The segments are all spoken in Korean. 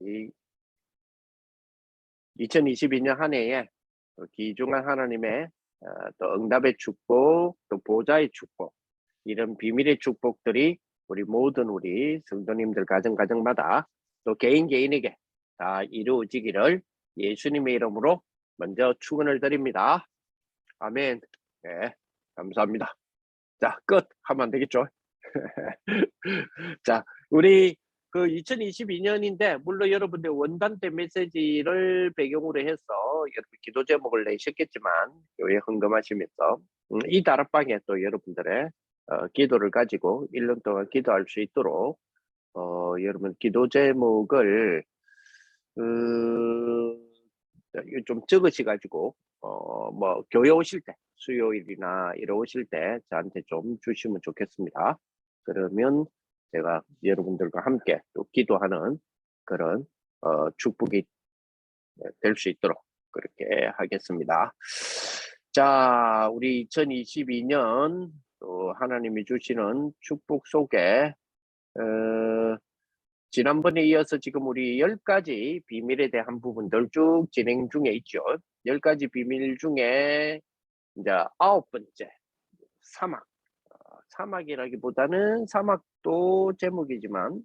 이 2022년 한 해에 또 귀중한 하나님의 또 응답의 축복, 또 보좌의 축복, 이런 비밀의 축복들이 우리 모든 우리 성도님들 가정마다 또 개인에게 다 이루어지기를 예수님의 이름으로 먼저 축원을 드립니다. 아멘. 네, 감사합니다. 자, 끝 하면 안 되겠죠? 자, 우리 그 2022년인데 물론 여러분들 원단 때 메시지를 배경으로 해서 여러분 기도 제목을 내셨겠지만 교회 헌금하시면서 이 다락방에 또 여러분들의 기도를 가지고 1년 동안 기도할 수 있도록 여러분 기도 제목을 좀 적으셔가지고 뭐 교회 오실 때 수요일이나 이러 오실 때 저한테 좀 주시면 좋겠습니다. 그러면 제가 여러분들과 함께 또 기도하는 그런 축복이 될 수 있도록 그렇게 하겠습니다. 자, 우리 2022년 또 하나님이 주시는 축복 속에 지난번에 이어서 지금 우리 10가지 비밀에 대한 부분들 쭉 진행 중에 있죠. 10가지 비밀 중에 이제 9번째 사막. 사막이라기보다는 사막도 제목이지만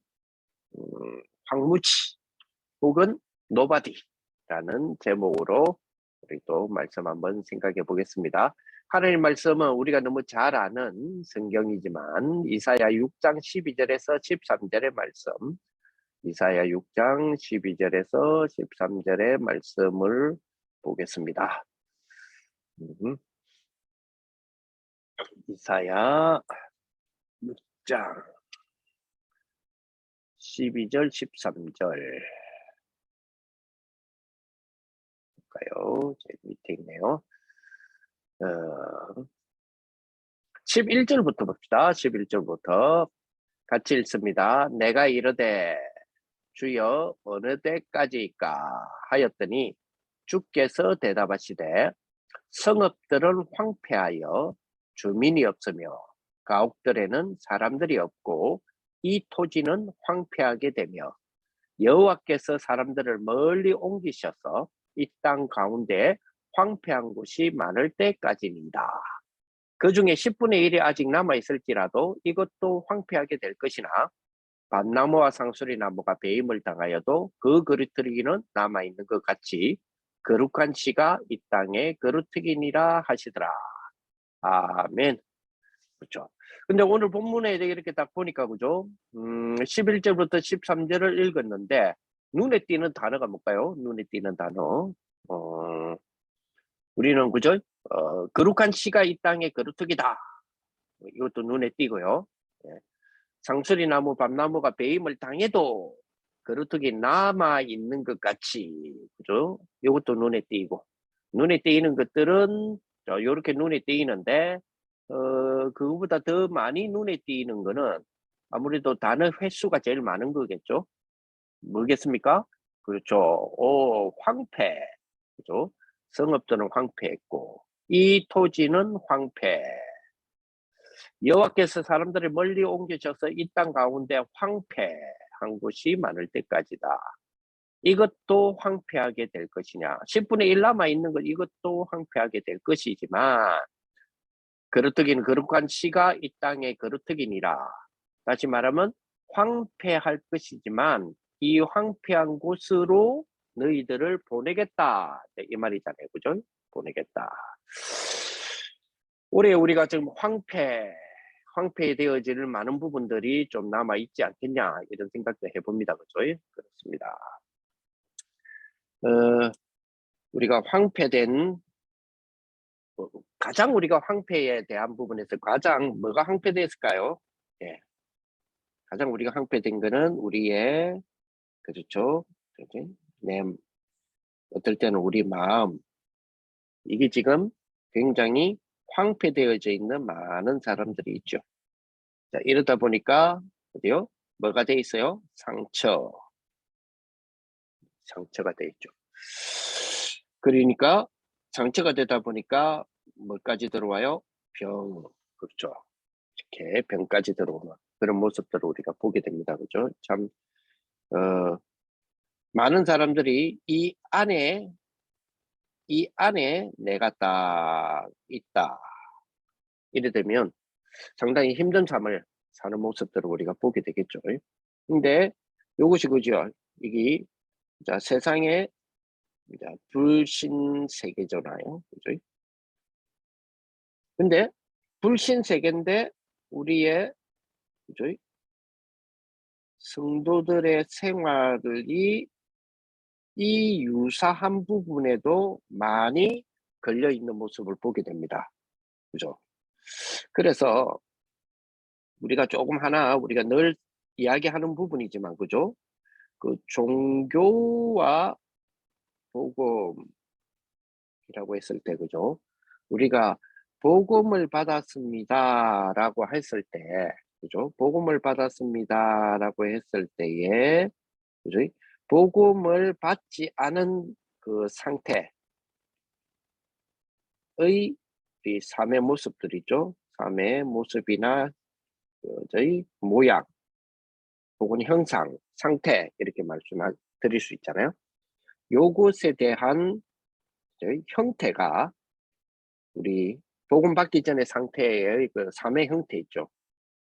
황무지 혹은 노바디라는 제목으로 우리 또 말씀 한번 생각해 보겠습니다. 하나님 말씀은 우리가 너무 잘 아는 성경이지만 이사야 6장 12절에서 13절의 말씀, 이사야 6장 12절에서 13절의 말씀을 보겠습니다. 이사야 6장 12절 13절 볼까요? 제 밑에 있네요. 11절부터 봅시다. 11절부터 같이 읽습니다. 내가 이르되 주여 어느 때까지일까 하였더니 주께서 대답하시되 성읍들은 황폐하여 주민이 없으며 가옥들에는 사람들이 없고 이 토지는 황폐하게 되며 여호와께서 사람들을 멀리 옮기셔서 이 땅 가운데 황폐한 곳이 많을 때까지입니다. 그 중에 10분의 1이 아직 남아있을지라도 이것도 황폐하게 될 것이나 밭나무와 상수리나무가 배임을 당하여도 그 그루터기는 남아있는 것 같이 거룩한 씨가 이 땅에 그루터기니라 하시더라. 아멘. 그렇죠. 근데 오늘 본문에 이렇게 딱 보니까 그죠? 11절부터 13절을 읽었는데 눈에 띄는 단어가 뭘까요? 눈에 띄는 단어. 우리는 그죠? 거룩한 씨가 이 땅에 그루터기다. 이것도 눈에 띄고요. 예. 상수리나무, 밤나무가 배임을 당해도 그루터기 남아 있는 것 같이, 그죠? 이것도 눈에 띄고, 눈에 띄는 것들은 이렇게 눈에 띄는데, 그거보다 더 많이 눈에 띄는 거는 아무래도 단어 횟수가 제일 많은 거겠죠? 뭐겠습니까? 그렇죠. 황폐, 그죠? 성읍들은 황폐했고, 이 토지는 황폐. 여호와께서 사람들을 멀리 옮기셔서 이 땅 가운데 황폐한 곳이 많을 때까지다. 이것도 황폐하게 될 것이냐. 10분의 1 남아있는 것 이것도 황폐하게 될 것이지만 그루터기는 거룩한 씨가 이 땅에 그루터기니라. 다시 말하면 황폐할 것이지만 이 황폐한 곳으로 너희들을 보내겠다. 이 말이잖아요. 그죠? 보내겠다. 올해 우리가 지금 황폐되어질 많은 부분들이 좀 남아있지 않겠냐 이런 생각도 해봅니다. 그죠? 그렇습니다. 우리가 황폐된 가장 우리가 황폐에 대한 부분에서 가장 뭐가 황폐됐을까요? 예. 가장 우리가 황폐된 거는 우리의 그렇죠. 어떨 때는 우리 마음 이게 지금 굉장히 황폐되어져 있는 많은 사람들이 있죠. 자, 이러다 보니까 어디요? 뭐가 돼 있어요? 상처가 돼 있죠. 그러니까 상처가 되다 보니까 뭐까지 들어와요? 병. 그렇죠. 이렇게 병까지 들어오는 그런 모습들을 우리가 보게 됩니다. 그죠? 참 많은 사람들이 이 안에 내가 딱 있다. 이래 되면 상당히 힘든 삶을 사는 모습들을 우리가 보게 되겠죠. 근데 요것이 그죠. 이게 자, 세상에 이제 불신 세계잖아요. 그죠? 근데 불신 세계인데 우리의 그죠? 성도들의 생활이 이 유사한 부분에도 많이 걸려 있는 모습을 보게 됩니다. 그죠? 그래서 우리가 조금 하나 우리가 늘 이야기하는 부분이지만 그죠? 그 종교와 복음이라고 했을 때 그죠? 우리가 복음을 받았습니다라고 했을 때 그죠? 복음을 받았습니다라고 했을 때에 그죠? 복음을 받지 않은 그 상태의 이 삶의 모습들이죠. 삶의 모습이나 저희 모양 혹은 형상, 상태 이렇게 드릴 수 있잖아요. 요것에 대한 저희 형태가 우리 복음 받기 전의 상태의 그 삶의 형태 있죠.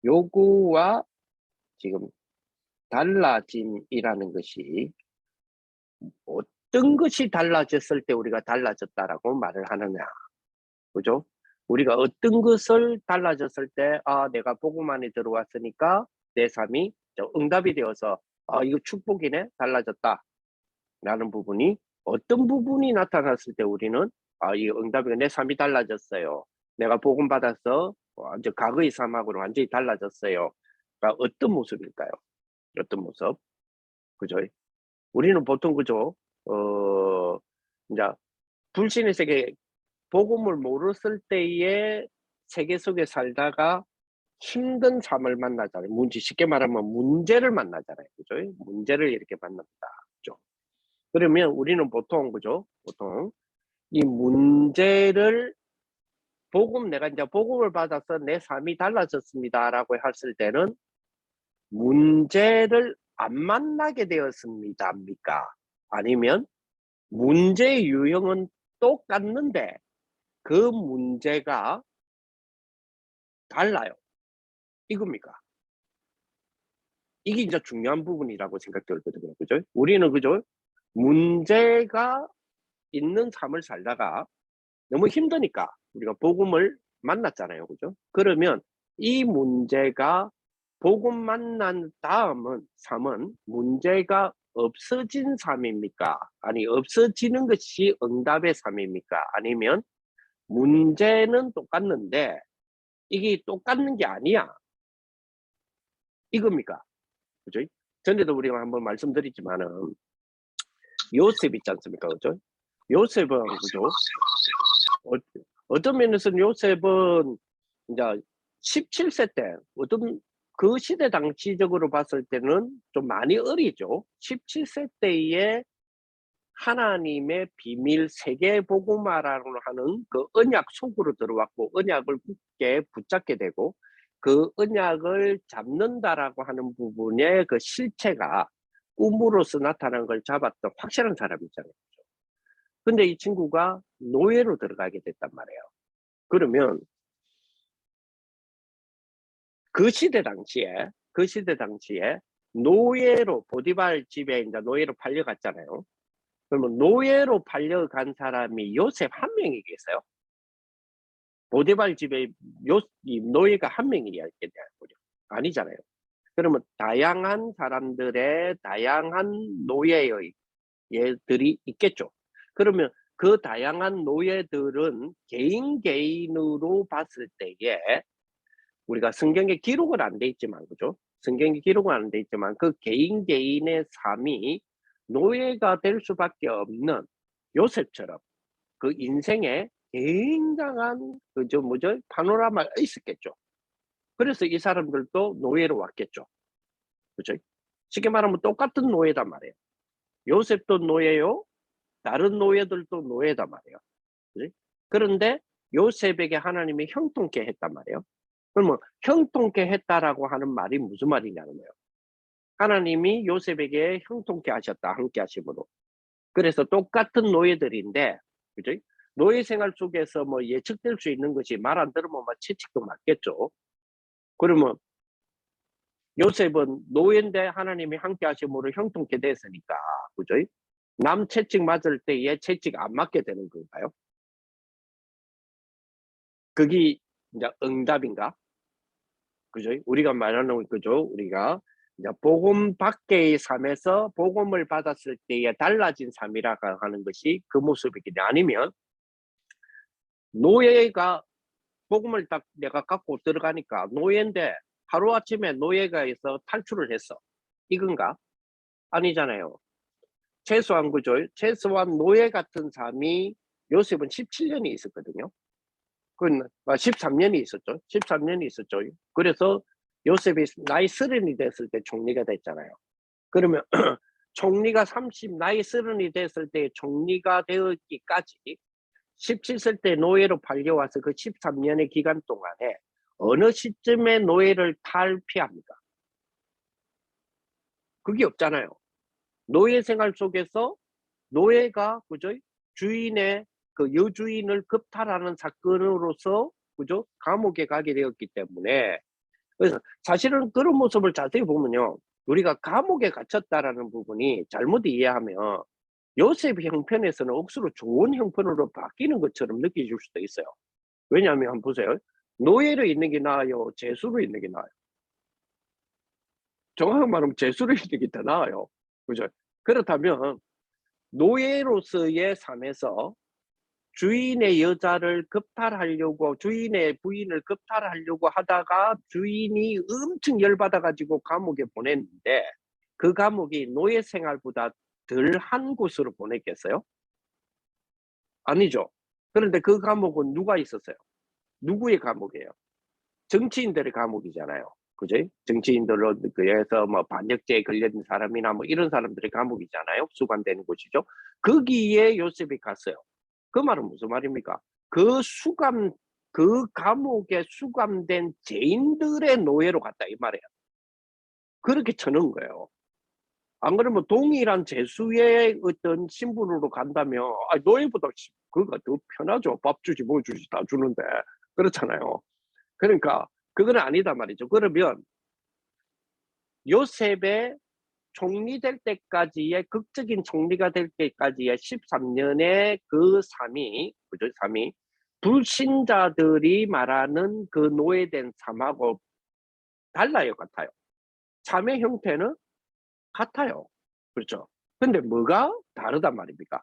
요거와 지금 달라짐이라는 것이 어떤 것이 달라졌을 때 우리가 달라졌다라고 말을 하느냐. 그죠? 우리가 어떤 것을 달라졌을 때, 아, 내가 복음 안에 들어왔으니까 내 삶이 응답이 되어서, 아, 이거 축복이네? 달라졌다. 라는 부분이 어떤 부분이 나타났을 때 우리는, 아, 이 응답이 내 삶이 달라졌어요. 내가 복음 받아서 완전 과거의 삶하고는 완전히 달라졌어요. 그러니까 어떤 모습일까요? 어떤 모습? 그죠? 우리는 보통 그죠? 이제 불신의 세계 복음을 모르을 때의 세계 속에 살다가 힘든 삶을 만나잖아요. 쉽게 말하면 문제를 만나잖아요. 그죠? 문제를 이렇게 만납니다. 그죠? 그러면 우리는 보통, 그죠? 보통 이 문제를 내가 이제 복음을 받아서 내 삶이 달라졌습니다라고 했을 때는 문제를 안 만나게 되었습니다입니까? 아니면 문제의 유형은 똑같는데 그 문제가 달라요. 이겁니까? 이게 이제 중요한 부분이라고 생각들거든요. 그죠? 우리는 그죠? 문제가 있는 삶을 살다가 너무 힘드니까 우리가 복음을 만났잖아요. 그죠? 그러면 이 문제가 복음 만난 삶은 문제가 없어진 삶입니까? 아니, 없어지는 것이 응답의 삶입니까? 아니면 문제는 똑같는데 이게 똑같은 게 아니야. 이겁니까? 그죠? 전에도 우리가 한번 말씀드렸지만은 요셉 있지 않습니까? 그죠? 요셉은 그죠? 어떤 면에서는 요셉은 이제 17세 때 그 시대 당시적으로 봤을 때는 좀 많이 어리죠. 17세 때에 하나님의 비밀 세계 복음화라고 하는 그 언약 속으로 들어왔고 언약을 굳게 붙잡게 되고 그 언약을 잡는다라고 하는 부분의 그 실체가 꿈으로서 나타난 걸 잡았던 확실한 사람이잖아요. 근데 이 친구가 노예로 들어가게 됐단 말이에요. 그러면 그 시대 당시에 노예로 보디발 집에 이제 노예로 팔려갔잖아요. 그러면 노예로 팔려간 사람이 요셉 한 명이 계세요. 보디발 집에 이 노예가 한 명이야 아니잖아요. 그러면 다양한 사람들의 다양한 노예의 예들이 있겠죠. 그러면 그 다양한 노예들은 개인으로 봤을 때에 우리가 성경에 기록은 안 돼 있지만 그죠? 성경에 기록은 안 돼 있지만 그 개인의 삶이 노예가 될 수밖에 없는 요셉처럼 그 인생에 굉장한 그저 파노라마가 있었겠죠. 그래서 이 사람들도 노예로 왔겠죠. 그죠? 쉽게 말하면 똑같은 노예단 말이에요. 요셉도 노예요. 다른 노예들도 노예단 말이에요. 그지? 그런데 요셉에게 하나님이 형통케 했단 말이에요. 그러면 형통케 했다라고 하는 말이 무슨 말이냐는 거예요. 하나님이 요셉에게 형통케 하셨다. 함께 하심으로. 그래서 똑같은 노예들인데, 그죠? 노예 생활 속에서 뭐 예측될 수 있는 것이 말 안 들으면 막 채찍도 맞겠죠. 그러면 요셉은 노예인데 하나님이 함께 하심으로 형통케 됐으니까, 그죠? 남 채찍 맞을 때 얘 채찍 안 맞게 되는 건가요? 그게 이제 응답인가? 그죠? 우리가 말하는 그죠? 우리가 이제 복음 밖의 삶에서 복음을 받았을 때에 달라진 삶이라고 하는 것이 그 모습이겠냐? 아니면 노예가 복음을 딱 내가 갖고 들어가니까 노예인데 하루아침에 노예가 있어 탈출을 했어. 이건가? 아니잖아요. 최소한 그죠? 최소한 노예 같은 삶이 요셉은 17년이 있었거든요. 그건 13년이 있었죠. 13년이 있었죠. 그래서 요셉이 나이 30이 됐을 때 총리가 됐잖아요. 그러면 총리가 나이 30이 됐을 때 총리가 되었기까지 17세 때 노예로 팔려와서 그 13년의 기간 동안에 어느 시점에 노예를 탈피합니까? 그게 없잖아요. 노예 생활 속에서 노예가 그죠? 주인의 그 여주인을 급탈하는 사건으로서 그죠? 감옥에 가게 되었기 때문에 그래서 사실은 그런 모습을 자세히 보면요. 우리가 감옥에 갇혔다라는 부분이 잘못 이해하면 요셉 형편에서는 억수로 좋은 형편으로 바뀌는 것처럼 느껴질 수도 있어요. 왜냐하면 한번 보세요. 노예로 있는 게 나아요? 죄수로 있는 게 나아요? 정확히 말하면 죄수로 있는 게 더 나아요. 그죠? 그렇다면 노예로서의 삶에서 주인의 여자를 급탈하려고 주인의 부인을 급탈하려고 하다가 주인이 엄청 열받아 가지고 감옥에 보냈는데 그 감옥이 노예 생활보다 덜한 곳으로 보냈겠어요? 아니죠. 그런데 그 감옥은 누가 있었어요? 누구의 감옥이에요? 정치인들의 감옥이잖아요. 그죠? 정치인들로 그래서 뭐 반역죄에 걸린 사람이나 뭐 이런 사람들의 감옥이잖아요. 수감되는 곳이죠. 거기에 요셉이 갔어요. 그 말은 무슨 말입니까? 그 감옥에 수감된 죄인들의 노예로 갔다 이 말이에요. 그렇게 쳐놓은 거예요. 안 그러면 동일한 죄수의 어떤 신분으로 간다면 노예보다 그거가 더 편하죠. 밥 주지 뭐 주지 다 주는데 그렇잖아요. 그러니까 그건 아니다 말이죠. 그러면 요셉의 총리 될 때까지의 극적인 총리가 될 때까지의 13년의 그 삶이 그죠? 삶이 불신자들이 말하는 그 노예된 삶하고 달라요, 같아요. 삶의 형태는 같아요. 그렇죠? 근데 뭐가 다르단 말입니까?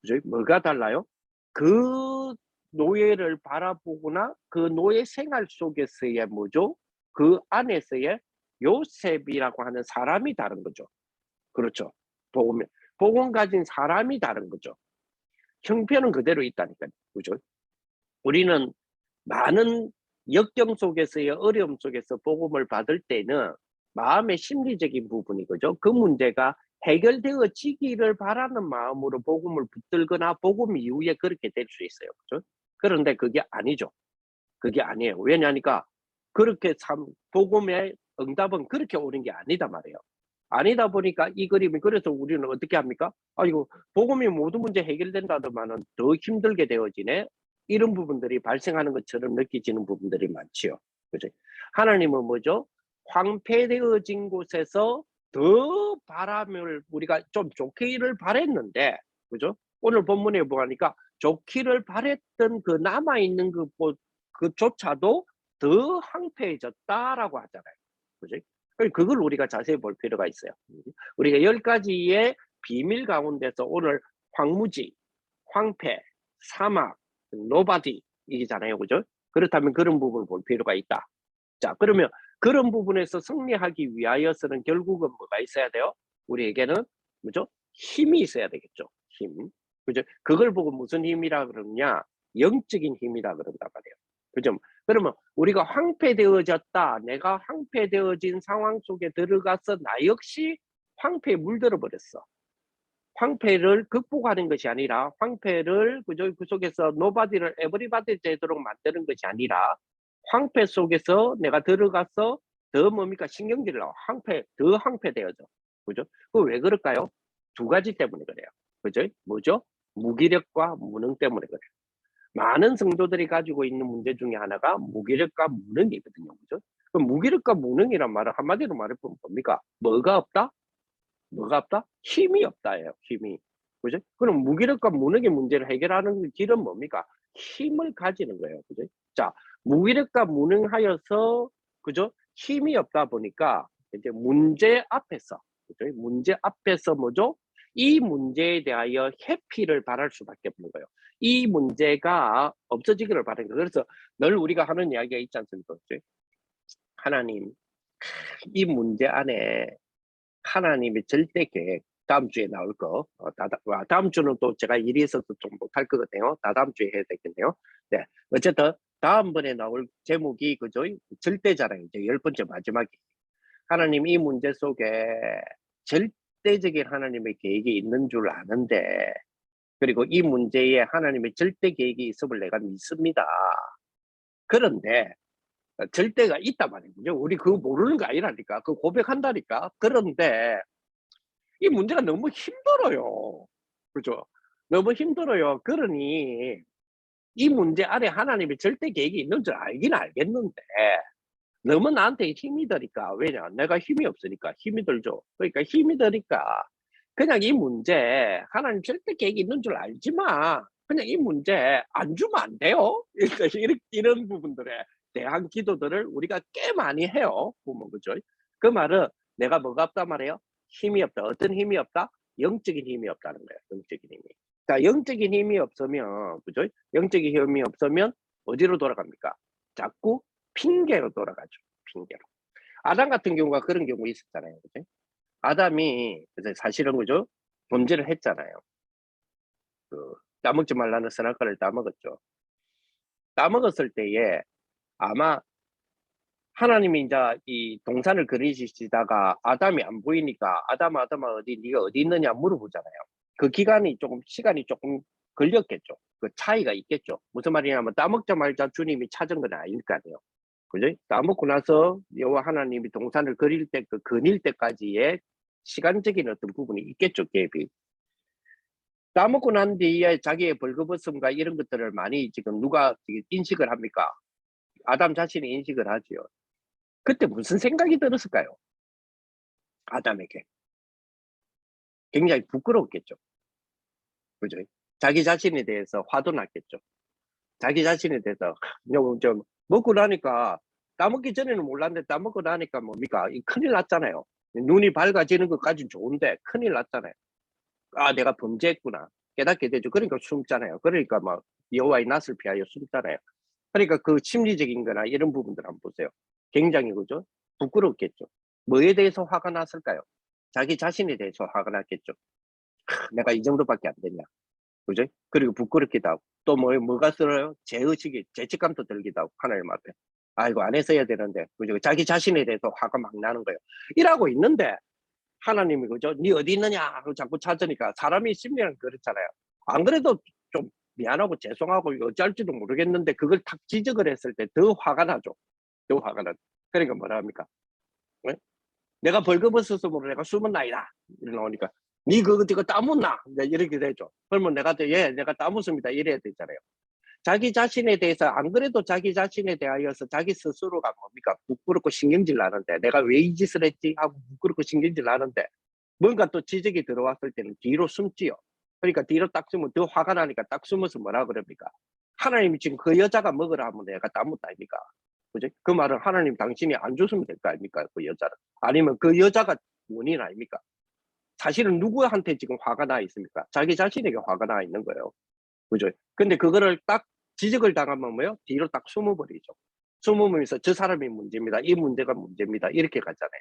그죠? 뭐가 달라요? 그 노예를 바라보거나 그 노예 생활 속에서의 뭐죠? 그 안에서의 요셉이라고 하는 사람이 다른 거죠. 그렇죠. 복음, 복음 가진 사람이 다른 거죠. 형편은 그대로 있다니까요. 그죠? 우리는 많은 역경 속에서의 어려움 속에서 복음을 받을 때는 마음의 심리적인 부분이 그죠? 그 문제가 해결되어지기를 바라는 마음으로 복음을 붙들거나 복음 이후에 그렇게 될 수 있어요. 그죠? 그런데 그게 아니죠. 그게 아니에요. 왜냐니까 그렇게 복음의 응답은 그렇게 오는 게 아니다 말이에요. 아니다 보니까 이 그림이 그래서 우리는 어떻게 합니까? 아이고 복음이 모든 문제 해결된다더만은 더 힘들게 되어지네. 이런 부분들이 발생하는 것처럼 느껴지는 부분들이 많지요. 그죠? 하나님은 뭐죠? 황폐되어진 곳에서 더 바람을 우리가 좀 좋기를 바랬는데, 그죠? 오늘 본문에 보니까 좋기를 바랬던 그 남아있는 그조차도 더 황폐해졌다라고 하잖아요. 그죠? 그걸 우리가 자세히 볼 필요가 있어요. 우리가 10가지의 비밀 가운데서 오늘 황무지, 황폐, 사막, 노바디 이잖아요. 그죠? 그렇다면 그런 부분을 볼 필요가 있다. 자, 그러면 그런 부분에서 승리하기 위하여서는 결국은 뭐가 있어야 돼요? 우리에게는 뭐죠? 힘이 있어야 되겠죠. 힘. 그죠? 그걸 보고 무슨 힘이라 그러냐? 영적인 힘이라 그런단 말이에요. 그죠? 그러면 우리가 황폐되어졌다. 내가 황폐되어진 상황 속에 들어가서 나 역시 황폐에 물들어 버렸어. 황폐를 극복하는 것이 아니라 황폐를 그저 그 속에서 노바디를 에브리바디 되도록 만드는 것이 아니라 황폐 속에서 내가 들어가서 더 뭡니까? 신경질을 더 황폐되어져. 그죠? 그 왜 그럴까요? 두 가지 때문에 그래요. 그죠? 뭐죠? 무기력과 무능 때문에 그래요. 많은 성도들이 가지고 있는 문제 중에 하나가 무기력과 무능이거든요. 그죠? 그럼 무기력과 무능이란 말은 한마디로 말해보면 뭡니까? 뭐가 없다? 뭐가 없다? 힘이 없다예요. 힘이. 그죠? 그럼 무기력과 무능의 문제를 해결하는 길은 뭡니까? 힘을 가지는 거예요. 그죠? 자, 무기력과 무능하여서 그죠? 힘이 없다 보니까 이제 문제 앞에서 그죠? 문제 앞에서 뭐죠? 이 문제에 대하여 회피를 바랄 수밖에 없는 거예요. 이 문제가 없어지기를 바라는 거예요. 그래서 늘 우리가 하는 이야기가 있지 않습니까? 그죠? 하나님, 이 문제 안에 하나님의 절대 계획 다음 주에 나올 거 다음 주는 또 제가 일이 있어서 좀 못할 거거든요. 다음 주에 해야 되겠네요. 네, 어쨌든 다음번에 나올 제목이 그죠? 절대잖아요. 이제 10번째 마지막이 하나님 이 문제 속에 절대적인 하나님의 계획이 있는 줄 아는데 그리고 이 문제에 하나님의 절대 계획이 있음을 내가 믿습니다. 그런데 절대가 있단 말이죠. 우리 그거 모르는 거 아니라니까. 그거 고백한다니까. 그런데 이 문제가 너무 힘들어요. 그죠? 너무 힘들어요. 그러니 이 문제 아래 하나님의 절대 계획이 있는 줄 알긴 알겠는데 너무 나한테 힘이 드니까 왜냐? 내가 힘이 없으니까 힘이 들죠. 그러니까 힘이 드니까 그냥 이 문제 하나님 절대 계획이 있는 줄 알지만 그냥 이 문제 안 주면 안 돼요. 이런 부분들에 대한 기도들을 우리가 꽤 많이 해요. 보면 그죠? 그 말은 내가 뭐가 없단 말이에요? 힘이 없다. 어떤 힘이 없다? 영적인 힘이 없다는 거예요. 영적인 힘이. 자, 영적인 힘이 없으면 그죠? 영적인 힘이 없으면 어디로 돌아갑니까? 자꾸 핑계로 돌아가죠. 핑계로. 아담 같은 경우가 그런 경우 있었잖아요. 그죠? 아담이 사실은 그죠? 범죄를 했잖아요. 그 따먹지 말라는 선악과를 따먹었죠. 따먹었을 때에 아마 하나님이 이제 이 동산을 그리시다가 아담이 안 보이니까 아담아 어디 네가 어디 있느냐 물어보잖아요. 그 기간이 조금 시간이 조금 걸렸겠죠. 그 차이가 있겠죠. 무슨 말이냐면 따먹자마자 주님이 찾은 건 아닐 거 아니에요. 그죠? 따먹고 나서 여호와 하나님이 동산을 그릴 때 그 거닐 때까지의 시간적인 어떤 부분이 있겠죠. 갭이. 따먹고 난 뒤에 자기의 벌거벗음과 이런 것들을 많이 지금 누가 인식을 합니까? 아담 자신이 인식을 하지요. 그때 무슨 생각이 들었을까요? 아담에게. 굉장히 부끄러웠겠죠. 그죠? 자기 자신에 대해서 화도 났겠죠. 자기 자신에 대해서 좀 먹고 나니까 따먹기 전에는 몰랐는데 따먹고 나니까 뭡니까? 큰일 났잖아요. 눈이 밝아지는 것까지는 좋은데 큰일 났잖아요. 아, 내가 범죄했구나. 깨닫게 되죠. 그러니까 숨잖아요. 그러니까 막 여호와의 낯을 피하여 숨잖아요. 그러니까 그 심리적인 거나 이런 부분들 한번 보세요. 굉장히 그죠? 부끄럽겠죠. 뭐에 대해서 화가 났을까요? 자기 자신에 대해서 화가 났겠죠. 내가 이 정도밖에 안 됐냐. 그죠? 그리고 부끄럽기도 하고. 또 뭐가 들어요? 죄의식이, 죄책감도 들기도 하고, 하나님 앞에. 아이고, 안 했어야 되는데. 그죠? 자기 자신에 대해서 화가 막 나는 거예요. 이러고 있는데, 하나님이 그죠? 니 어디 있느냐? 하고 자꾸 찾으니까 사람이 심리는 그렇잖아요. 안 그래도 좀 미안하고 죄송하고 어찌할지도 모르겠는데 그걸 탁 지적을 했을 때 더 화가 나죠. 더 화가 나죠. 그러니까 뭐라 합니까? 네? 내가 벌거벗었으므로 내가 숨었나이다. 이렇게 나오니까 니 그거 따묻나? 이렇게 되죠. 그러면 내가 따묻습니다. 이래야 되잖아요. 자기 자신에 대해서 안 그래도 자기 자신에 대하여서 자기 스스로가 뭡니까? 부끄럽고 신경질 나는데 내가 왜 이 짓을 했지? 하고 부끄럽고 신경질 나는데 뭔가 또 지적이 들어왔을 때는 뒤로 숨지요. 그러니까 뒤로 딱 숨으면 더 화가 나니까 딱 숨어서 뭐라 그럽니까? 하나님이 지금 그 여자가 먹으라 하면 내가 따묻다 아닙니까? 그죠? 그 말은 하나님 당신이 안 줬으면 될 거 아닙니까? 그 여자를. 아니면 그 여자가 원인 아닙니까? 사실은 누구한테 지금 화가 나 있습니까? 자기 자신에게 화가 나 있는 거예요. 그죠? 근데 그거를 딱 지적을 당하면 뭐요? 뒤로 딱 숨어버리죠. 숨으면서 저 사람이 문제입니다. 이 문제가 문제입니다. 이렇게 가잖아요.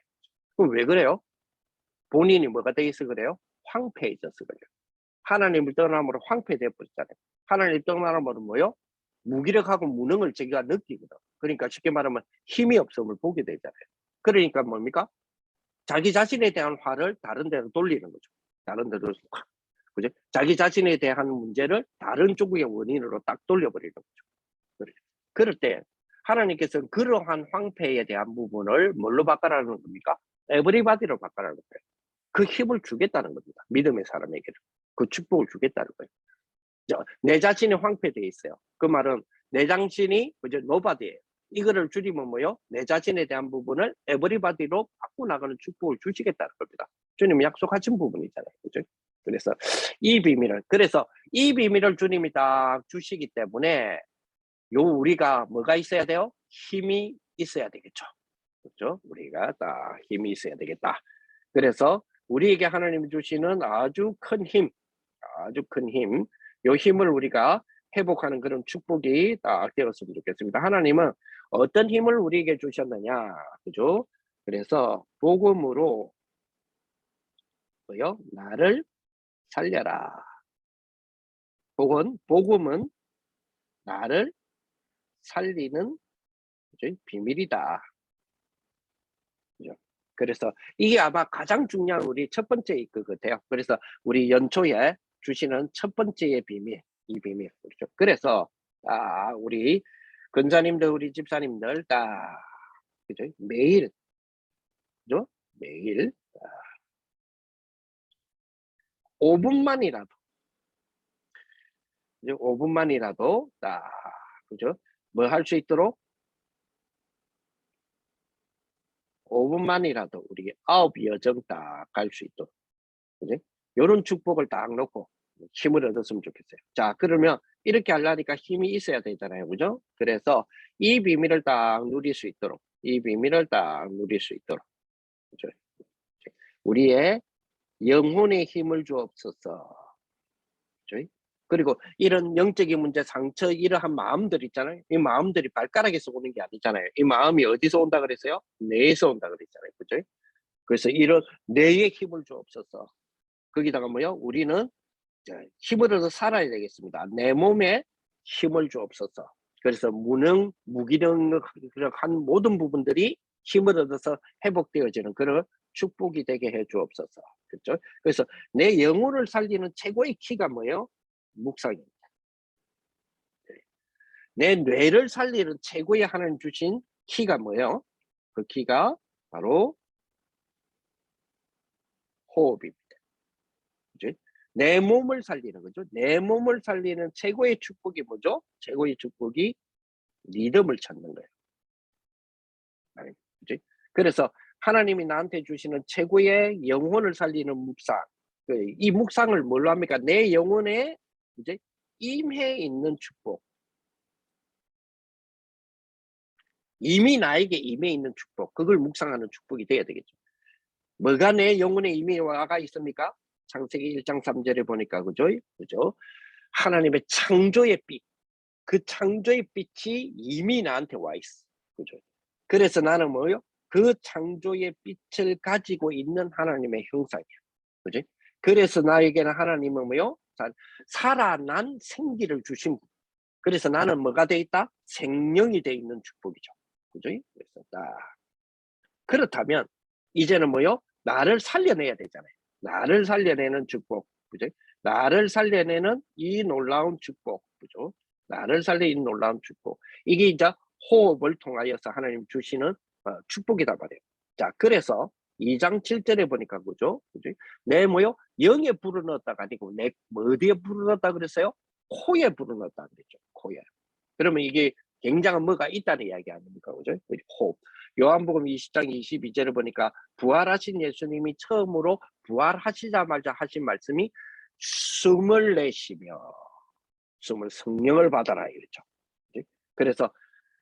그럼 왜 그래요? 본인이 뭐가 돼 있어 그래요? 황폐해져서 그래요. 하나님을 떠남으로 황폐돼 버렸잖아요. 하나님을 떠남으로 뭐요? 무기력하고 무능을 자기가 느끼거든. 그러니까 쉽게 말하면 힘이 없음을 보게 되잖아요. 그러니까 뭡니까? 자기 자신에 대한 화를 다른 데로 돌리는 거죠. 다른 데로 그죠? 자기 자신에 대한 문제를 다른 쪽의 원인으로 딱 돌려버리는 거죠. 그럴 때 하나님께서는 그러한 황폐에 대한 부분을 뭘로 바꿔라는 겁니까? 에브리바디로 바꿔라는 거예요. 그 힘을 주겠다는 겁니다. 믿음의 사람에게는. 그 축복을 주겠다는 거예요. 내 자신이 황폐되어 있어요. 그 말은 내 자신이 그저 노바디예요. 이거를 줄이면 뭐요? 내 자신에 대한 부분을 에브리바디로 바꿔 나가는 축복을 주시겠다는 겁니다. 주님이 약속하신 부분이잖아요. 그죠? 그래서 이 비밀을 주님이 딱 주시기 때문에 우리가 뭐가 있어야 돼요? 힘이 있어야 되겠죠. 그렇죠? 우리가 딱 힘이 있어야 되겠다. 그래서 우리에게 하나님이 주시는 아주 큰 힘, 요 힘을 우리가 회복하는 그런 축복이 딱 되었으면 좋겠습니다. 하나님은 어떤 힘을 우리에게 주셨느냐, 그죠? 그래서 복음으로 뭐요? 나를 살려라. 복음은 나를 살리는, 그죠? 비밀이다. 그죠? 그래서 이게 아마 가장 중요한 우리 첫 번째 그 같아요. 그래서 우리 연초에 주시는 첫 번째의 비밀, 이 비밀. 그렇죠? 그래서 우리 근사님들, 우리 집사님들 다 그죠? 매일, 그죠? 매일 5분만이라도, 그죠? 5분만이라도 딱 그죠? 뭐 할 수 있도록 5분만이라도 우리 9여정 딱 갈 수 있도록, 그죠? 요런 축복을 딱 놓고 힘을 얻었으면 좋겠어요. 자, 그러면 이렇게 하려니까 힘이 있어야 되잖아요. 그죠? 그래서 이 비밀을 딱 누릴 수 있도록, 그죠? 우리의 영혼의 힘을 주옵소서. 그죠? 그리고 이런 영적인 문제, 상처, 이러한 마음들 있잖아요. 이 마음들이 발가락에서 오는 게 아니잖아요. 이 마음이 어디서 온다 그랬어요? 뇌에서 온다 그랬잖아요. 그죠? 그래서 이런 뇌의 힘을 주옵소서. 거기다가 뭐요? 우리는 힘을 얻어 살아야 되겠습니다. 내 몸에 힘을 주옵소서. 그래서 무기력한 모든 부분들이 힘을 얻어서 회복되어지는 그런 축복이 되게 해 주옵소서. 그렇죠? 그래서 내 영혼을 살리는 최고의 키가 뭐예요? 묵상입니다. 내 뇌를 살리는 최고의 하나님 주신 키가 뭐예요? 그 키가 바로 호흡입니다. 그죠? 내 몸을 살리는 거죠. 내 몸을 살리는 최고의 축복이 뭐죠? 최고의 축복이 리듬을 찾는 거예요. 그죠? 그래서 하나님이 나한테 주시는 최고의 영혼을 살리는 묵상. 이 묵상을 뭘로 합니까? 내 영혼에 이제 임해 있는 축복. 이미 나에게 임해 있는 축복. 그걸 묵상하는 축복이 돼야 되겠죠. 뭐가 내 영혼에 이미 와가 있습니까? 창세기 1장 3절에 보니까 그죠? 하나님의 창조의 빛. 그 창조의 빛이 이미 나한테 와 있어. 그죠? 그래서 나는 뭐요? 그 창조의 빛을 가지고 있는 하나님의 형상이야. 그죠? 그래서 나에게는 하나님은 뭐요? 살아난 생기를 주신 분. 그래서 나는 뭐가 돼 있다? 생명이 돼 있는 축복이죠. 그죠? 그래서 그렇다면 이제는 뭐요? 나를 살려내야 되잖아요. 나를 살려내는 축복. 그죠? 나를 살려내는 이 놀라운 축복. 그죠? 나를 살리는 놀라운 축복. 이게 이제 호흡을 통하여서 하나님 주시는 축복이다 말이에요. 자, 그래서 2장 7절에 보니까 그죠? 내 뭐요? 영에 불어넣었다가 아니고 내 어디에 불어넣었다 그랬어요? 코에 불어넣었다 그랬죠. 코에. 그러면 이게 굉장한 뭐가 있다는 이야기 아닙니까? 그죠? 호흡. 요한복음 20장 22절을 보니까 부활하신 예수님이 처음으로 부활하시자마자 하신 말씀이 숨을 내쉬며 성령을 받아라 이랬죠. 그래서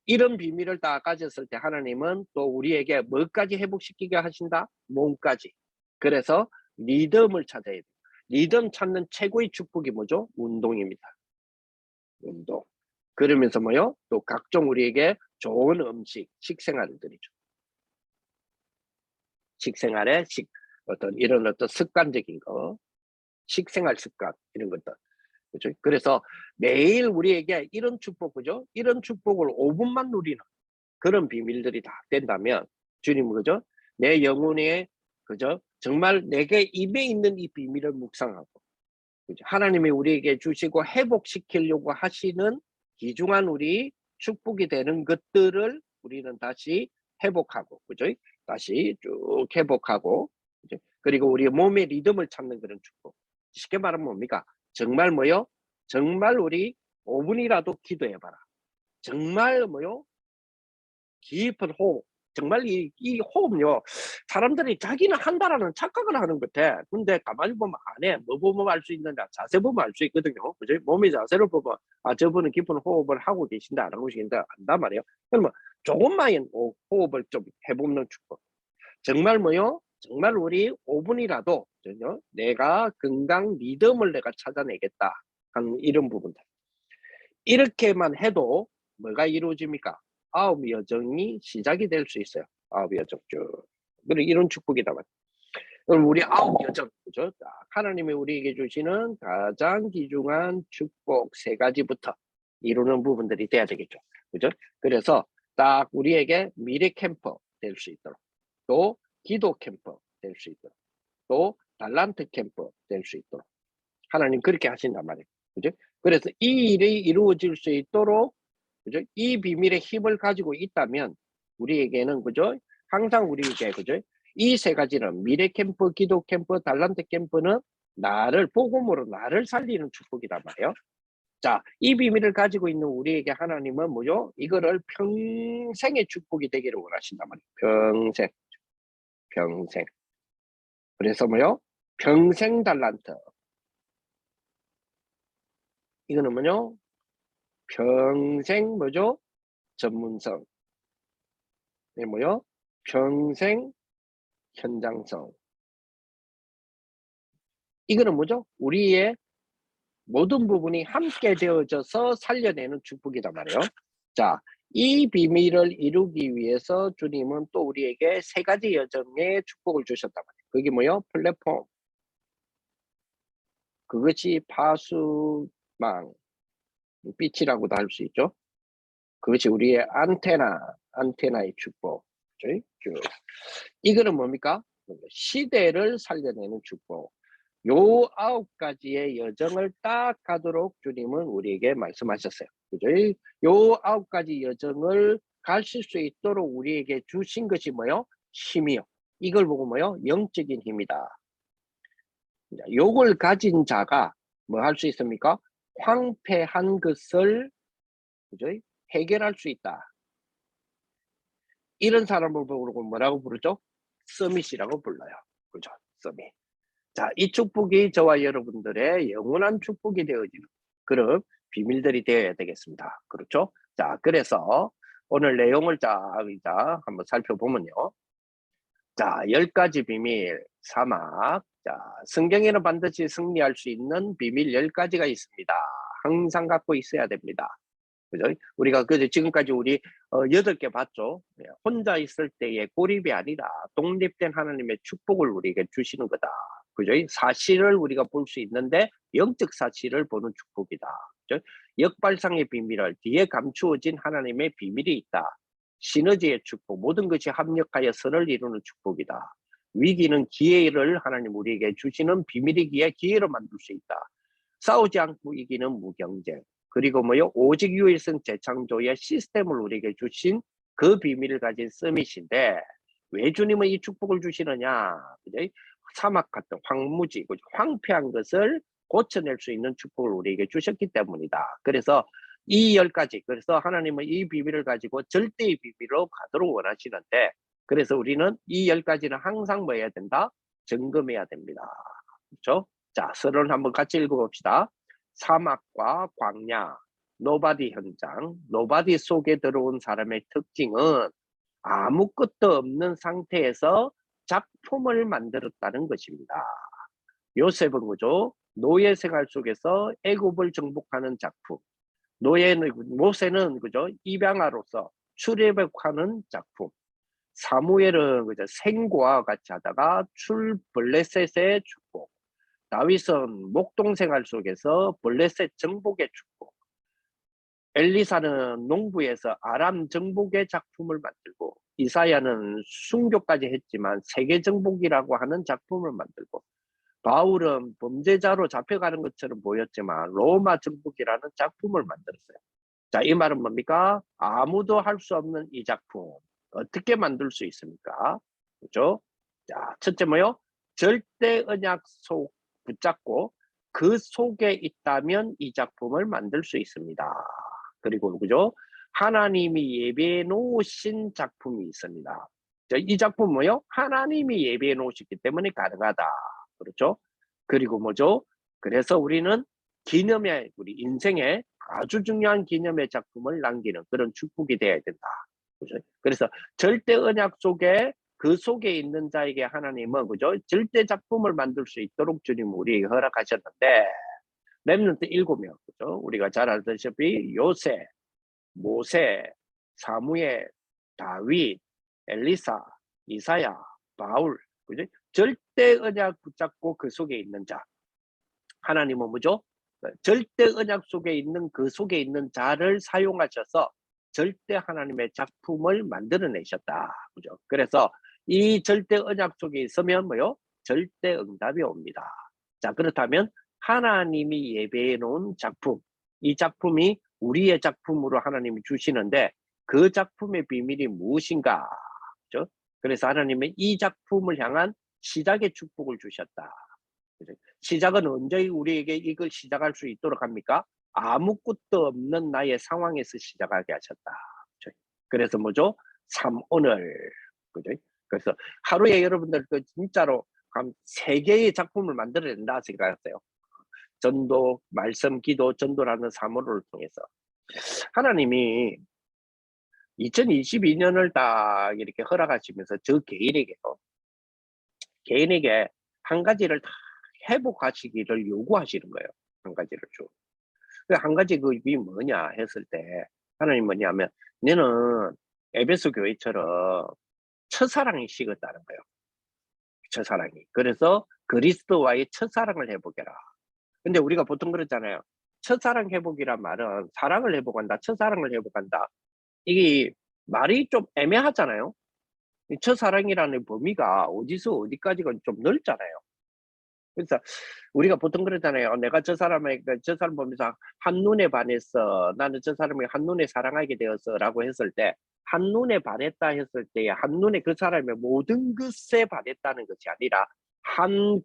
이런 비밀을 다 가졌을 때 하나님은 또 우리에게 뭐까지 회복시키게 하신다? 몸까지. 그래서 리듬을 찾아야 돼요. 리듬 찾는 최고의 축복이 뭐죠? 운동입니다. 운동. 그러면서 뭐요? 또 각종 우리에게 좋은 음식, 식생활을 드리죠. 식생활에 이런 어떤 습관적인 거, 식생활 습관 이런 것들. 그렇죠? 그래서 매일 우리에게 이런 축복, 그죠? 이런 축복을 5분만 누리는 그런 비밀들이 다 된다면 주님은 그죠? 내 영혼에 그죠? 정말 내게 입에 있는 이 비밀을 묵상하고 그죠? 하나님이 우리에게 주시고 회복시키려고 하시는 귀중한 우리 축복이 되는 것들을 우리는 다시 회복하고, 그죠? 다시 쭉 회복하고, 그죠? 그리고 우리의 몸의 리듬을 찾는 그런 축복. 쉽게 말하면 뭡니까? 정말 뭐요? 정말 우리 5분이라도 기도해봐라. 정말 뭐요? 깊은 호흡. 정말 이 호흡요. 사람들이 자기는 한다라는 착각을 하는 것 같아. 근데 가만히 보면 안 해. 뭐 보면 알 수 있느냐. 자세 보면 알 수 있거든요. 그죠? 몸의 자세를 보면, 아, 저분은 깊은 호흡을 하고 계신다, 안 하고 계신다, 안단 말이에요. 그러면 조금만 호흡을 좀 해보는 축복. 정말 뭐요? 정말 우리 5분이라도 내가 건강 리듬을 내가 찾아내겠다 하는 이런 부분들. 이렇게만 해도 뭐가 이루어집니까? 아홉 여정이 시작이 될 수 있어요. 아홉 여정 쭉. 그래 이런 축복이다. 그럼 우리 아홉 여정, 그죠? 하나님이 우리에게 주시는 가장 귀중한 축복 세 가지부터 이루는 부분들이 돼야 되겠죠. 그죠? 그래서 딱 우리에게 미래 캠퍼 될 수 있도록, 또 기도 캠퍼 될 수 있도록, 또 달란트 캠퍼 될 수 있도록 하나님 그렇게 하신단 말이에요. 그죠? 그래서 이 일이 이루어질 수 있도록, 그죠? 이 비밀의 힘을 가지고 있다면 우리에게는, 그죠? 항상 우리에게, 그죠? 이 세 가지는 미래 캠프, 기도 캠프, 달란트 캠프는 나를 복음으로 나를 살리는 축복이란 말이에요. 자, 이 비밀을 가지고 있는 우리에게 하나님은 뭐죠? 이거를 평생의 축복이 되기를 원하신단 말이에요. 평생, 평생. 그래서 뭐요? 평생 달란트. 이거는 뭐죠? 평생 뭐죠? 전문성. 네, 뭐요? 평생 현장성. 이거는 뭐죠? 우리의 모든 부분이 함께 되어져서 살려내는 축복이란 말이에요. 자, 이 비밀을 이루기 위해서 주님은 또 우리에게 세 가지 여정의 축복을 주셨단 말이에요. 그게 뭐요? 플랫폼. 그것이 파수망, 빛이라고도 할 수 있죠. 그것이 우리의 안테나의 축복. 그죠? 쭉. 이거는 뭡니까? 시대를 살려내는 축복. 요 9가지의 여정을 딱 가도록 주님은 우리에게 말씀하셨어요. 그죠? 요 9가지 여정을 가실 수 있도록 우리에게 주신 것이 뭐요? 힘이요. 이걸 보고 뭐요? 영적인 힘이다. 요걸 가진 자가 뭐 할 수 있습니까? 황폐한 것을, 그죠? 해결할 수 있다. 이런 사람을 보고 뭐라고 부르죠? 서밋이라고 불러요. 그죠? 서밋. 자, 이 축복이 저와 여러분들의 영원한 축복이 되어지는 그런 비밀들이 되어야 되겠습니다. 그렇죠? 자, 그래서 오늘 내용을 한번 살펴보면요. 자, 10가지 비밀, 사막. 자, 성경에는 반드시 승리할 수 있는 비밀 10가지가 있습니다. 항상 갖고 있어야 됩니다. 그죠? 우리가 지금까지 우리 8개 봤죠? 혼자 있을 때의 고립이 아니라 독립된 하나님의 축복을 우리에게 주시는 거다. 그죠? 사실을 우리가 볼 수 있는데 영적 사실을 보는 축복이다. 그죠? 역발상의 비밀을 뒤에 감추어진 하나님의 비밀이 있다. 시너지의 축복, 모든 것이 합력하여 선을 이루는 축복이다. 위기는 기회를 하나님 우리에게 주시는 비밀이기에 기회로 만들 수 있다. 싸우지 않고 이기는 무경쟁. 그리고 뭐요? 오직 유일성 재창조의 시스템을 우리에게 주신 그 비밀을 가진 서밋인데 왜 주님은 이 축복을 주시느냐? 그죠? 사막 같은 황무지, 황폐한 것을 고쳐낼 수 있는 축복을 우리에게 주셨기 때문이다. 그래서 이 10가지, 그래서 하나님은 이 비밀을 가지고 절대의 비밀로 가도록 원하시는데 그래서 우리는 이 10가지는 항상 뭐 해야 된다? 점검해야 됩니다. 그렇죠? 자, 서론 한번 같이 읽어봅시다. 사막과 광야, 노바디 현장, 노바디 속에 들어온 사람의 특징은 아무것도 없는 상태에서 작품을 만들었다는 것입니다. 요셉은 그죠? 노예 생활 속에서 애굽을 정복하는 작품. 모세는 그죠? 입양아로서 출애굽하는 작품. 사무엘은 그죠? 생고와 같이 하다가 블레셋의 축복. 다윗은 목동 생활 속에서 블레셋 정복의 축복. 엘리사는 농부에서 아람 정복의 작품을 만들고 이사야는 순교까지 했지만 세계 정복이라고 하는 작품을 만들고 바울은 범죄자로 잡혀가는 것처럼 보였지만 로마 정복이라는 작품을 만들었어요. 자, 이 말은 뭡니까? 아무도 할 수 없는 이 작품 어떻게 만들 수 있습니까? 그죠? 자, 첫째 뭐요? 절대 언약 속 붙잡고 그 속에 있다면 이 작품을 만들 수 있습니다. 그리고 그죠? 하나님이 예배해 놓으신 작품이 있습니다. 자, 이 작품 뭐요? 하나님이 예배해 놓으셨기 때문에 가능하다. 그렇죠? 그리고 뭐죠? 그래서 우리는 기념의 우리 인생에 아주 중요한 기념의 작품을 남기는 그런 축복이 되어야 된다. 그죠? 그래서 절대 언약 속에 그 속에 있는 자에게 하나님은 그죠? 절대 작품을 만들 수 있도록 주님 우리에게 허락하셨는데 렘넌트 7명 그죠? 우리가 잘 알다시피 요셉, 모세, 사무엘, 다윗, 엘리사, 이사야, 바울 그죠? 절대 언약 붙잡고 그 속에 있는 자. 하나님은 뭐죠? 절대 언약 속에 있는 그 속에 있는 자를 사용하셔서 절대 하나님의 작품을 만들어내셨다. 그죠? 그래서 이 절대 언약 속에 있으면 뭐요? 절대 응답이 옵니다. 자, 그렇다면 하나님이 예배해 놓은 작품, 이 작품이 우리의 작품으로 하나님이 주시는데 그 작품의 비밀이 무엇인가? 그죠? 그래서 하나님은 이 작품을 향한 시작의 축복을 주셨다. 시작은 언제 우리에게 이걸 시작할 수 있도록 합니까? 아무것도 없는 나의 상황에서 시작하게 하셨다. 그래서 뭐죠? 오늘 그죠? 그래서 하루에 여러분들 그 진짜로 한 3개의 작품을 만들어낸다 생각하세요. 전도, 말씀, 기도, 전도라는 사물을 통해서 하나님이 2022년을 딱 이렇게 허락하시면서 저 개인에게 한 가지를 다 회복하시기를 요구하시는 거예요. 한 가지를 쭉. 한 가지 그게 뭐냐 했을 때 하나님 뭐냐면 너는 에베소 교회처럼 첫사랑이 식었다는 거예요. 첫사랑이. 그래서 그리스도와의 첫사랑을 회복해라. 근데 우리가 보통 그렇잖아요. 첫사랑 회복이란 말은 사랑을 회복한다, 첫사랑을 회복한다. 이게 말이 좀 애매하잖아요. 첫사랑이라는 범위가 어디서 어디까지가 좀 넓잖아요. 그래서 우리가 보통 그러잖아요. 내가 저 사람 보면서 한눈에 반했어. 나는 저 사람을 한눈에 사랑하게 되었어라고 했을 때 한눈에 반했다 했을 때 한눈에 그 사람의 모든 것에 반했다는 것이 아니라 한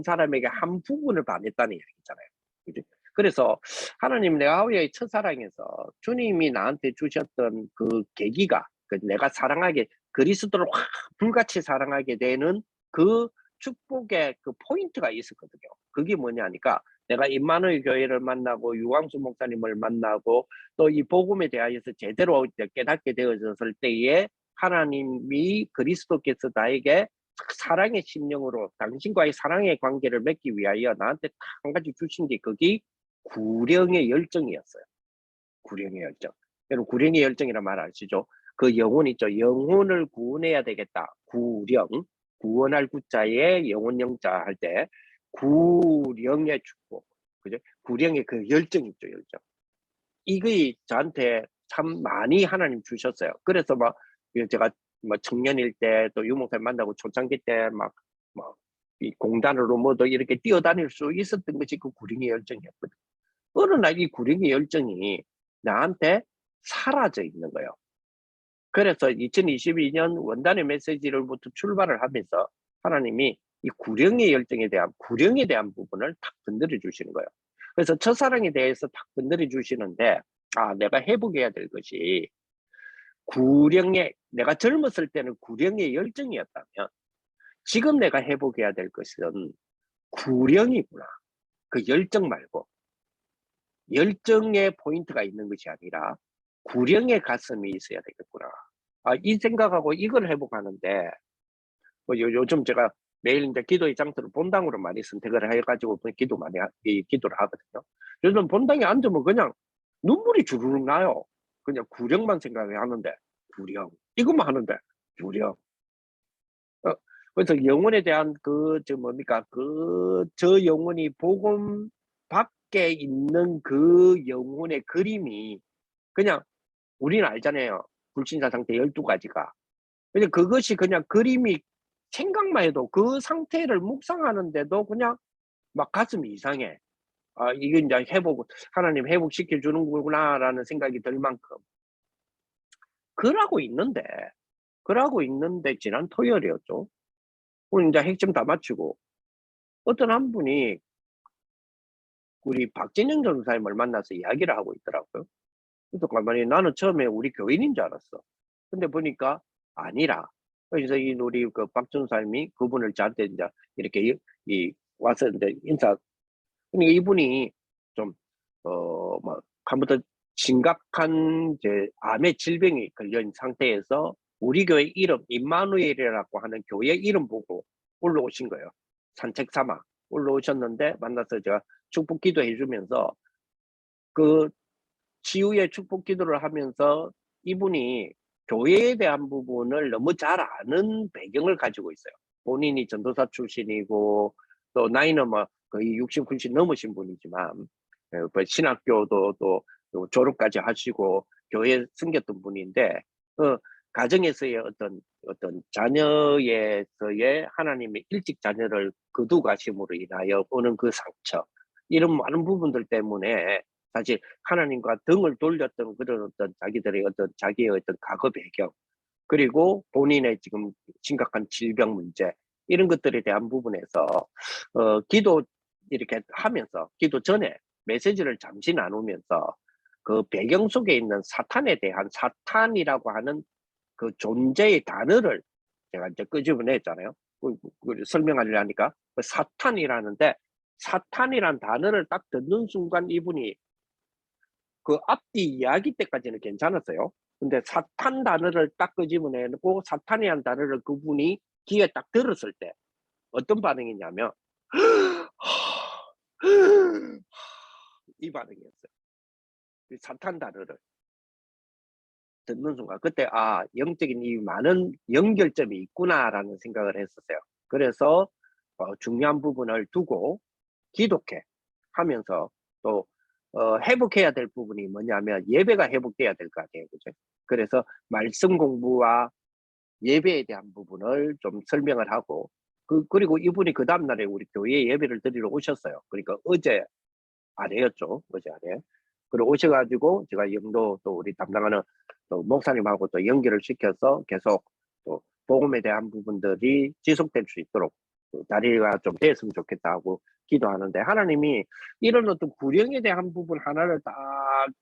사람에게 한 부분을 반했다는 얘기잖아요. 그죠? 그래서 하나님 내 아우의 첫사랑에서 주님이 나한테 주셨던 그 계기가 내가 사랑하게 그리스도를 확 불같이 사랑하게 되는 그 축복의 그 포인트가 있었거든요. 그게 뭐냐니까 내가 임마누엘 교회를 만나고 유광수 목사님을 만나고 또 이 복음에 대하여서 제대로 깨닫게 되어졌을 때에 하나님이 그리스도께서 나에게 사랑의 심령으로 당신과의 사랑의 관계를 맺기 위하여 나한테 딱 한 가지 주신 게 그게 구령의 열정이었어요. 구령의 열정. 여러분 구령의 열정이란 말 아시죠? 그 영혼 있죠. 영혼을 구원해야 되겠다. 구령. 구원할 구자에 영혼 영자 할 때 구령의 축복. 그죠? 구령의 그 열정 있죠, 열정. 이게 저한테 참 많이 하나님 주셨어요. 그래서 막 제가 뭐 청년일 때 또 유목사님 만나고 초창기 때 막 이 공단으로 뭐도 이렇게 뛰어다닐 수 있었던 것이 그 구령의 열정이었거든. 어느 날 이 구령의 열정이 나한테 사라져 있는 거예요. 그래서 2022년 원단의 메시지를부터 출발을 하면서 하나님이 이 구령의 열정에 대한 구령에 대한 부분을 탁 건드려 주시는 거예요. 그래서 첫사랑에 대해서 탁 건드려 주시는데 내가 회복해야 될 것이 내가 젊었을 때는 구령의 열정이었다면 지금 내가 회복해야 될 것은 구령이구나. 그 열정 말고 열정의 포인트가 있는 것이 아니라 구령의 가슴이 있어야 되겠구나. 이 생각하고 이걸 회복하는데 요즘 제가 매일 이제 기도의 장소를 본당으로 많이 선택을 해가지고 기도를 하거든요. 요즘 본당에 앉으면 그냥 눈물이 주르륵 나요. 그냥 구령만 생각을 하는데 구령 이것만 하는데 구령. 그래서 영혼에 대한 뭡니까 저 영혼이 복음 밖에 있는 그 영혼의 그림이 그냥 우리는 알잖아요. 불신자 상태 12가지가. 근데 그것이 그냥 그림이 생각만 해도 그 상태를 묵상하는데도 그냥 막 가슴이 이상해. 이게 이제 하나님 회복시켜 주는구나라는 생각이 들 만큼 그러고 있는데 지난 토요일이었죠. 오늘 이제 핵심 다 마치고 어떤 한 분이 우리 박진영 전사님을 만나서 이야기를 하고 있더라고요. 그래서 가만히 나는 처음에 우리 교인인 줄 알았어. 근데 보니까 아니라. 그래서 우리 그 박 전사님이 그분을 저한테 이제 이렇게 와서 이제 그러니까 이분이 좀, 뭐, 한부터 심각한 암의 질병이 걸린 상태에서 우리 교회 이름, 임마누엘이라고 하는 교회 이름 보고 올라오신 거예요. 산책 삼아 올라오셨는데 만나서 제가 축복 기도해 주면서 그 치유의 축복 기도를 하면서 이분이 교회에 대한 부분을 너무 잘 아는 배경을 가지고 있어요. 본인이 전도사 출신이고 또 나이는 뭐 거의 60, 90 넘으신 분이지만 신학교도 또 졸업까지 하시고 교회에 섬겼던 분인데 가정에서의 어떤 자녀에서의 하나님의 일찍 자녀를 거두가심으로 인하여 오는 그 상처, 이런 많은 부분들 때문에 사실 하나님과 등을 돌렸던 그런 어떤 자기의 어떤 과거 배경, 그리고 본인의 지금 심각한 질병 문제, 이런 것들에 대한 부분에서 기도 이렇게 하면서 기도 전에 메시지를 잠시 나누면서 그 배경 속에 있는 사탄에 대한, 사탄이라고 하는 그 존재의 단어를 제가 이제 끄집어냈잖아요. 설명하려 하니까 사탄이라는데, 사탄이란 단어를 딱 듣는 순간 이분이 그 앞뒤 이야기 때까지는 괜찮았어요. 근데 사탄 단어를 딱 끄집어내고 사탄이란 단어를 그분이 귀에 딱 들었을 때 어떤 반응이냐면 이 반응이었어요. 사탄 단어를 듣는 순간 그때 영적인 이 많은 연결점이 있구나라는 생각을 했었어요. 그래서 중요한 부분을 두고 기독해 하면서 또 회복해야 될 부분이 뭐냐면 예배가 회복돼야 될 것 같아요. 그죠? 그래서 말씀 공부와 예배에 대한 부분을 좀 설명을 하고 그리고 이분이 그 다음날에 우리 교회에 예배를 드리러 오셨어요. 그러니까 어제 아래였죠. 어제 아래. 그리고 오셔가지고 제가 영도 또 우리 담당하는 또 목사님하고 또 연결을 시켜서 계속 또 복음에 대한 부분들이 지속될 수 있도록 다리가 좀 됐으면 좋겠다 하고 기도하는데, 하나님이 이런 어떤 구령에 대한 부분 하나를 딱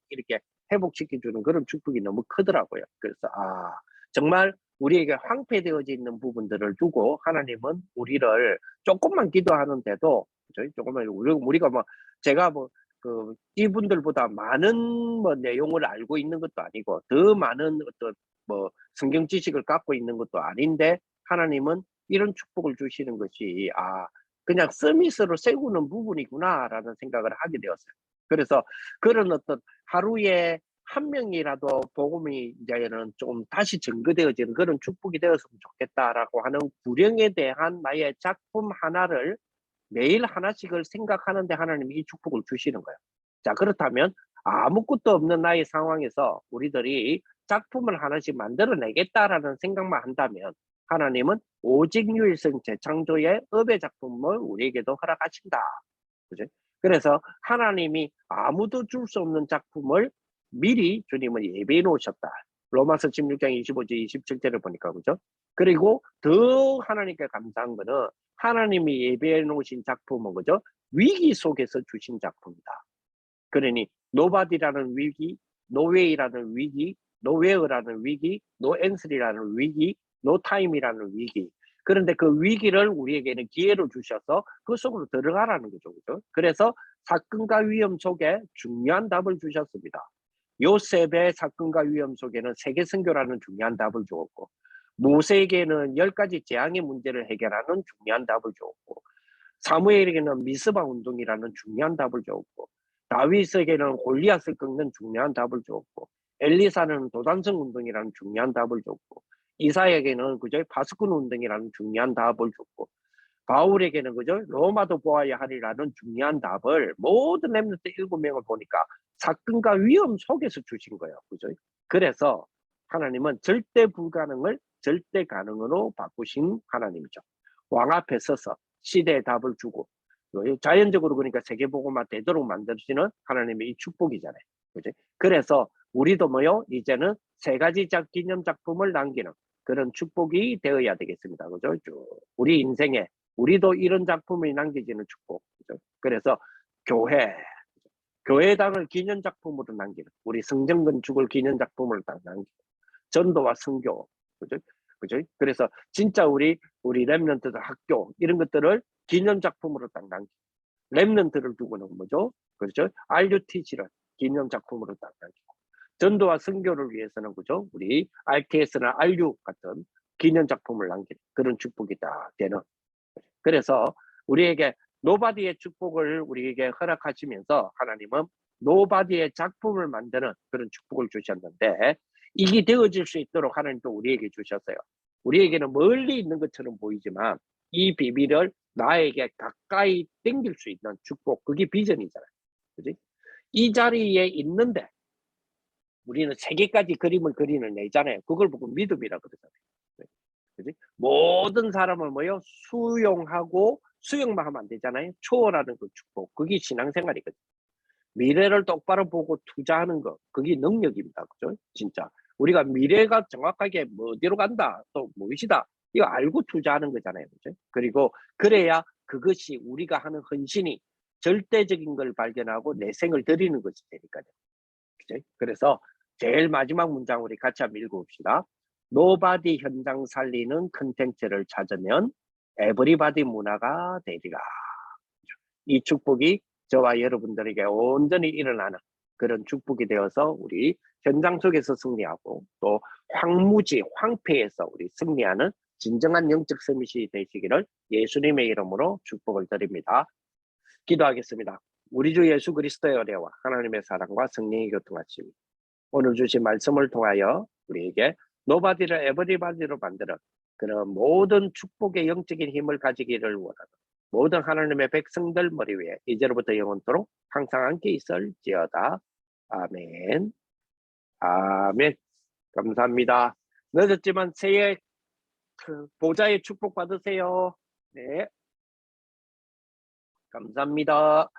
이렇게 회복시켜주는 그런 축복이 너무 크더라고요. 그래서 정말 우리에게 황폐되어져 있는 부분들을 두고 하나님은 우리를 조금만 기도하는데도, 조금만 우리가 뭐 제가 뭐 이분들보다 많은 뭐 내용을 알고 있는 것도 아니고 더 많은 어떤 뭐 성경 지식을 갖고 있는 것도 아닌데 하나님은 이런 축복을 주시는 것이 그냥 서밋으로 세우는 부분이구나라는 생각을 하게 되었어요. 그래서 그런 어떤 하루에 한 명이라도 복음이 이제는 좀 다시 증거되어지는 그런 축복이 되었으면 좋겠다라고 하는 구령에 대한 나의 작품 하나를 매일 하나씩을 생각하는데 하나님이 이 축복을 주시는 거예요. 자, 그렇다면 아무것도 없는 나의 상황에서 우리들이 작품을 하나씩 만들어내겠다라는 생각만 한다면 하나님은 오직 유일성 재창조의 업의 작품을 우리에게도 허락하신다. 그죠? 그래서 하나님이 아무도 줄 수 없는 작품을 미리 주님은 예배해 놓으셨다. 로마서 16장 25절 27절을 보니까, 그죠? 그리고 더 하나님께 감사한 거는 하나님이 예배해 놓으신 작품은, 그죠? 위기 속에서 주신 작품이다. 그러니 노바디라는 위기, 노웨이라는 위기, 노웨어라는 위기, 노앤슬이라는 위기, 노타임이라는 위기. 그런데 그 위기를 우리에게는 기회로 주셔서 그 속으로 들어가라는 거죠. 그죠? 그래서 사건과 위험 속에 중요한 답을 주셨습니다. 요셉의 사건과 위험 속에는 세계선교라는 중요한 답을 주었고, 모세에게는 10가지 재앙의 문제를 해결하는 중요한 답을 주었고, 사무엘에게는 미스바 운동이라는 중요한 답을 주었고, 다윗에게는 골리앗을 꺾는 중요한 답을 주었고, 엘리사는 도단성 운동이라는 중요한 답을 줬고, 이사야에게는 그저 파수꾼 운동이라는 중요한 답을 줬고, 바울에게는 그저 로마도 보아야 하리라는 중요한 답을 모든 렘넌트 7명을 보니까 사건과 위험 속에서 주신 거예요. 그죠? 그래서 하나님은 절대 불가능을 절대 가능으로 바꾸신 하나님이죠. 왕 앞에 서서 시대의 답을 주고 자연적으로 그러니까 세계복음화 되도록 만들어지는 하나님의 이 축복이잖아요. 그지? 그래서 우리도 뭐요? 이제는 세 가지 기념 작품을 남기는 그런 축복이 되어야 되겠습니다. 그죠? 우리 인생에 우리도 이런 작품을 남기지는 축복. 그죠? 그래서 교회당을 기념 작품으로 남기는 우리 성전 건축을 기념 작품으로 남기는 전도와 선교. 그죠? 그죠? 그래서 진짜 우리 랩런트들 학교 이런 것들을 기념 작품으로 딱 남기는 랩런트를 두고는 뭐죠? 그렇죠? RUTC를 기념 작품으로 딱 남기고 전도와 선교를 위해서는 그죠? 우리 RTS나 RU 같은 기념 작품을 남기는 그런 축복이 딱 되는. 그래서 우리에게 노바디의 축복을 우리에게 허락하시면서 하나님은 노바디의 작품을 만드는 그런 축복을 주셨는데 이게 되어질 수 있도록 하나님도 우리에게 주셨어요. 우리에게는 멀리 있는 것처럼 보이지만 이 비밀을 나에게 가까이 당길 수 있는 축복, 그게 비전이잖아요. 그지? 이 자리에 있는데 우리는 세 개까지 그림을 그리는 애잖아요. 그걸 보고 믿음이라 그러잖아요. 그지? 모든 사람을 뭐요? 수용하고 수용만 하면 안 되잖아요. 초월하는 그 축복, 그게 신앙생활이거든요. 미래를 똑바로 보고 투자하는 거, 그게 능력입니다. 그죠? 진짜 우리가 미래가 정확하게 뭐 어디로 간다, 또 무엇이다, 이거 알고 투자하는 거잖아요. 그죠? 그리고 그래야 그것이 우리가 하는 헌신이 절대적인 걸 발견하고 내 생을 드리는 것이 되니까요. 그죠? 그래서 제일 마지막 문장 우리 같이 한번 읽어봅시다. 노바디 현장 살리는 컨텐츠를 찾으면 에브리바디 문화가 되리라. 이 축복이 저와 여러분들에게 온전히 일어나는 그런 축복이 되어서 우리 현장 속에서 승리하고 또 황무지, 황폐에서 우리 승리하는 진정한 영적 서밋이 되시기를 예수님의 이름으로 축복을 드립니다. 기도하겠습니다. 우리 주 예수 그리스도의 은혜와 하나님의 사랑과 성령의 교통하심이 오늘 주신 말씀을 통하여 우리에게 노바디를 에버리바디로 만드는 그런 모든 축복의 영적인 힘을 가지기를 원하는 모든 하나님의 백성들 머리 위에 이제로부터 영원토록 항상 함께 있을지어다. 아멘. 아멘. 감사합니다. 늦었지만 새해 보좌의 축복 받으세요. 네. 감사합니다.